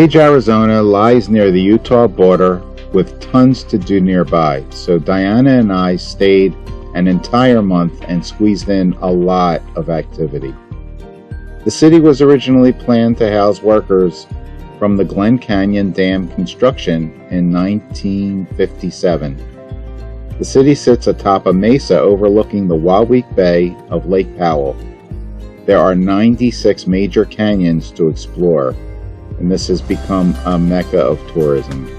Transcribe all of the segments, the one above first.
Page, Arizona lies near the Utah border with tons to do nearby, so Diana and I stayed an entire month and squeezed in a lot of activity. The city was originally planned to house workers from the Glen Canyon Dam construction in 1957. The city sits atop a mesa overlooking the Waheweap Bay of Lake Powell. There are 96 major canyons to explore, and this has become a mecca of tourism.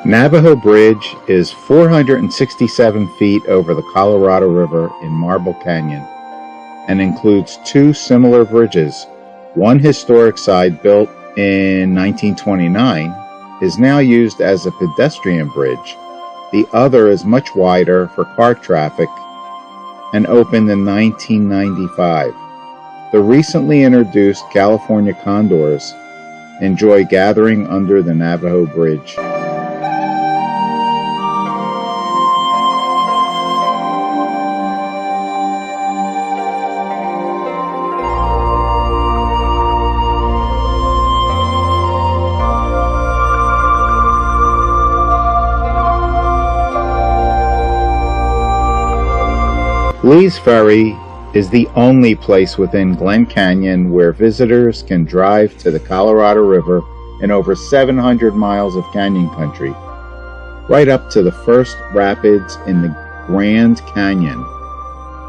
Navajo Bridge is 467 feet over the Colorado River in Marble Canyon and includes two similar bridges. One historic side, built in 1929, is now used as a pedestrian bridge. The other is much wider for car traffic and opened in 1995. The recently introduced California Condors enjoy gathering under the Navajo Bridge. Lee's Ferry is the only place within Glen Canyon where visitors can drive to the Colorado River in over 700 miles of canyon country, right up to the first rapids in the Grand Canyon.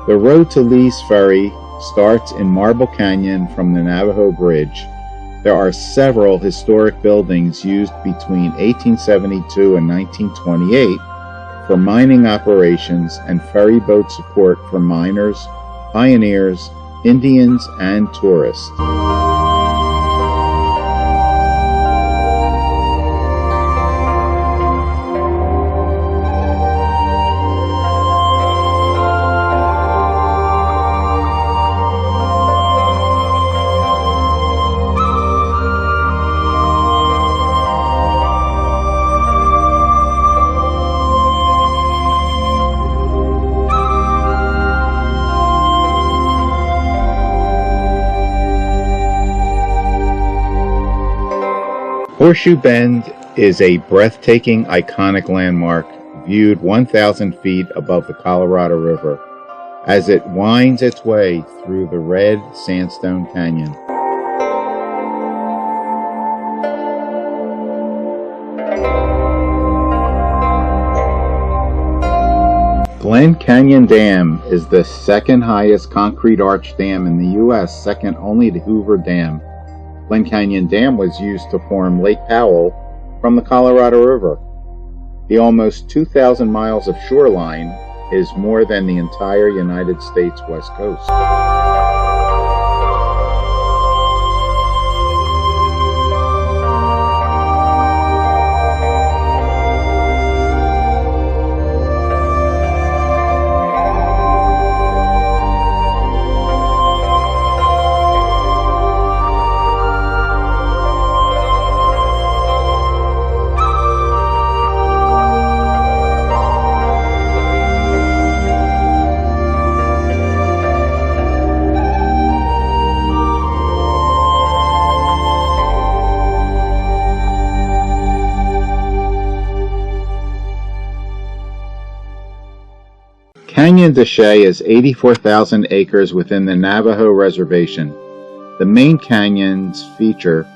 The road to Lee's Ferry starts in Marble Canyon from the Navajo Bridge. There are several historic buildings used between 1872 and 1928 for mining operations and ferry boat support for miners, pioneers, Indians, and tourists. Horseshoe Bend is a breathtaking, iconic landmark viewed 1,000 feet above the Colorado River as it winds its way through the red sandstone canyon. Glen Canyon Dam is the second highest concrete arch dam in the U.S., second only to Hoover Dam. Glen Canyon Dam was used to form Lake Powell from the Colorado River. The almost 2,000 miles of shoreline is more than the entire United States West Coast. Canyon de Chelly is 84,000 acres within the Navajo Reservation. The main canyon's feature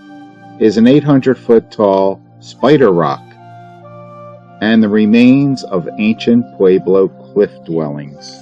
is an 800-foot tall spider rock and the remains of ancient Pueblo cliff dwellings.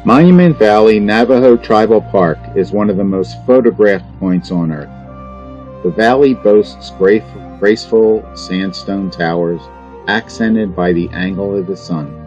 Monument Valley Navajo Tribal Park is one of the most photographed points on Earth. The valley boasts graceful sandstone towers accented by the angle of the sun.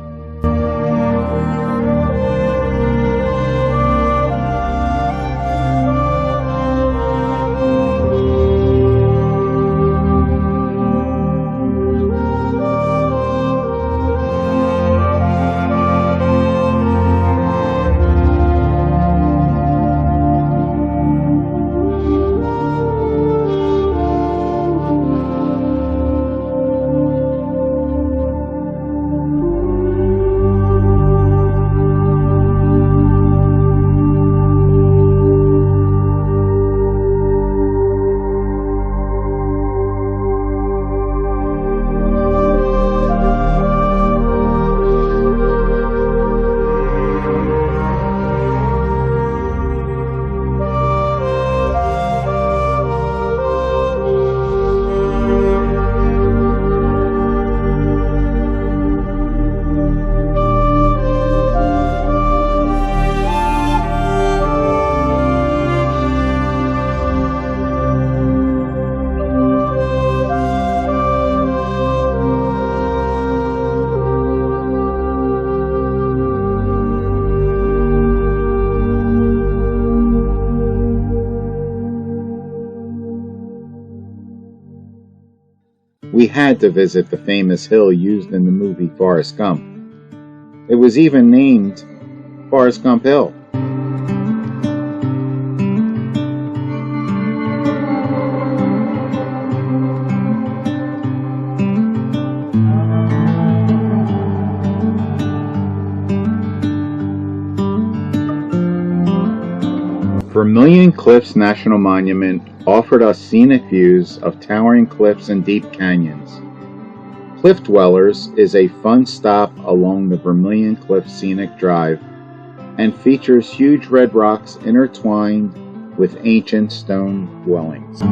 We had to visit the famous hill used in the movie Forrest Gump. It was even named Forrest Gump Hill. Vermilion Cliffs National Monument offered us scenic views of towering cliffs and deep canyons. Cliff Dwellers is a fun stop along the Vermilion Cliff Scenic Drive and features huge red rocks intertwined with ancient stone dwellings.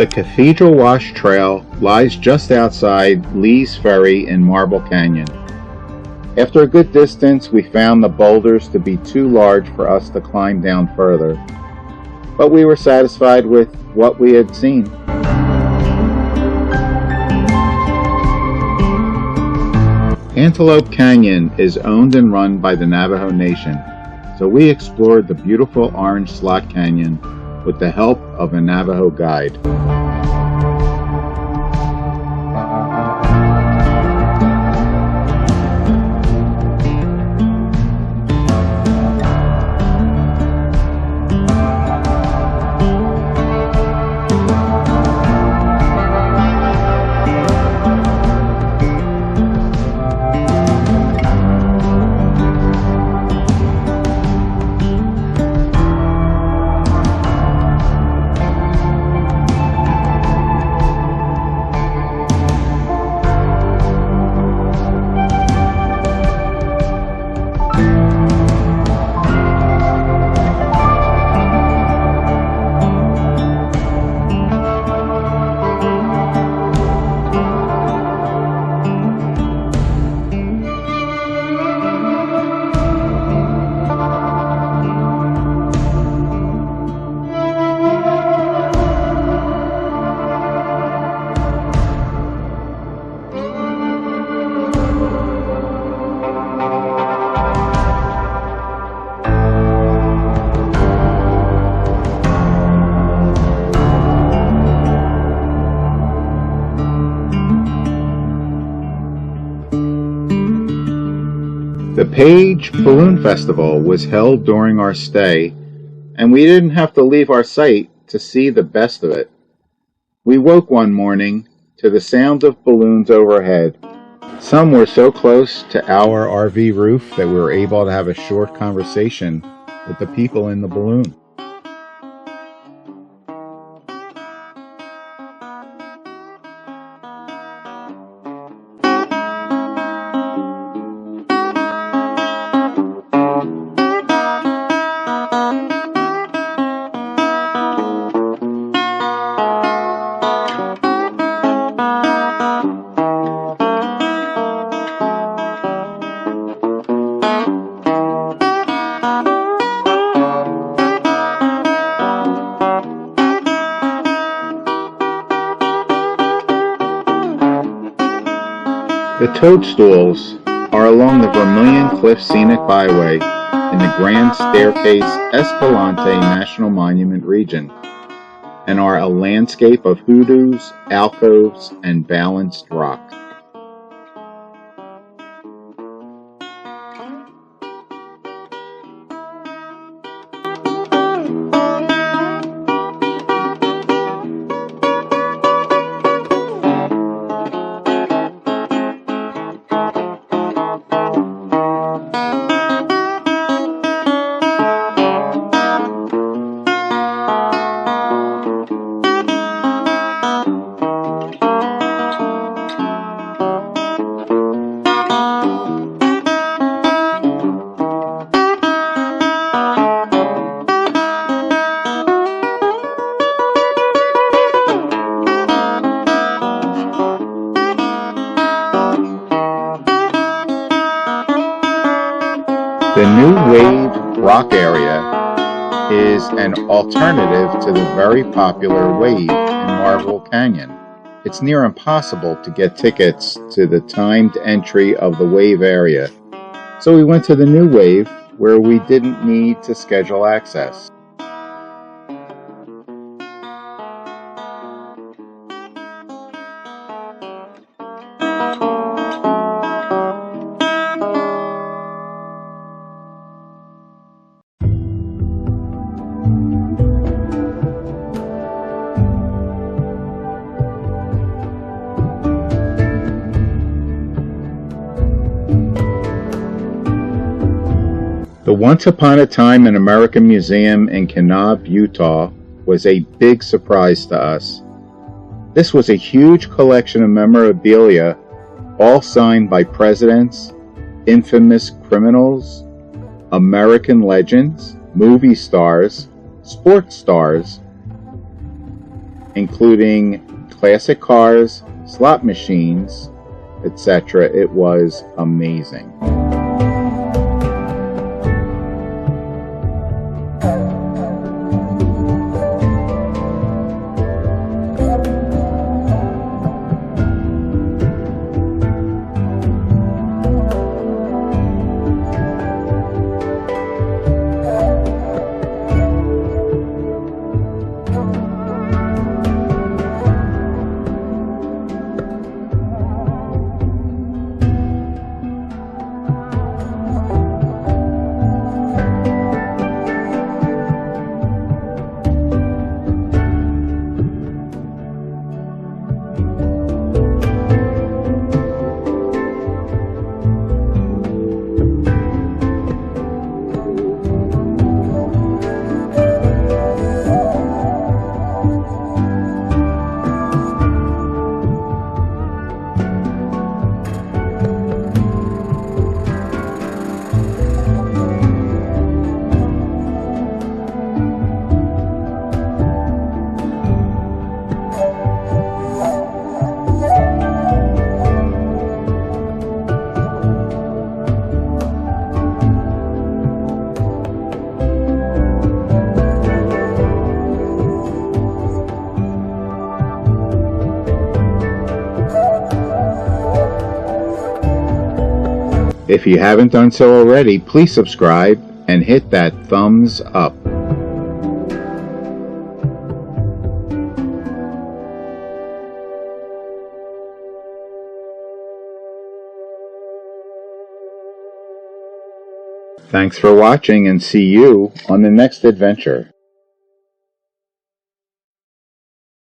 The Cathedral Wash Trail lies just outside Lee's Ferry in Marble Canyon. After a good distance, we found the boulders to be too large for us to climb down further, but we were satisfied with what we had seen. Antelope Canyon is owned and run by the Navajo Nation, so we explored the beautiful Orange Slot Canyon with the help of a Navajo guide. The Page Balloon Festival was held during our stay, and we didn't have to leave our site to see the best of it. We woke one morning to the sound of balloons overhead. Some were so close to our RV roof that we were able to have a short conversation with the people in the balloon. The toadstools are along the Vermilion Cliff Scenic Byway in the Grand Staircase-Escalante National Monument region, and are a landscape of hoodoos, alcoves, and balanced rock. The New Wave Rock area is an alternative to the very popular Wave in Marble Canyon. It's near impossible to get tickets to the timed entry of the Wave area, so we went to the New Wave where we didn't need to schedule access. The Once Upon a Time in America Museum in Kanab, Utah was a big surprise to us. This was a huge collection of memorabilia, all signed by presidents, infamous criminals, American legends, movie stars, sports stars, including classic cars, slot machines, etc. It was amazing. If you haven't done so already, please subscribe and hit that thumbs up. Thanks for watching and see you on the next adventure.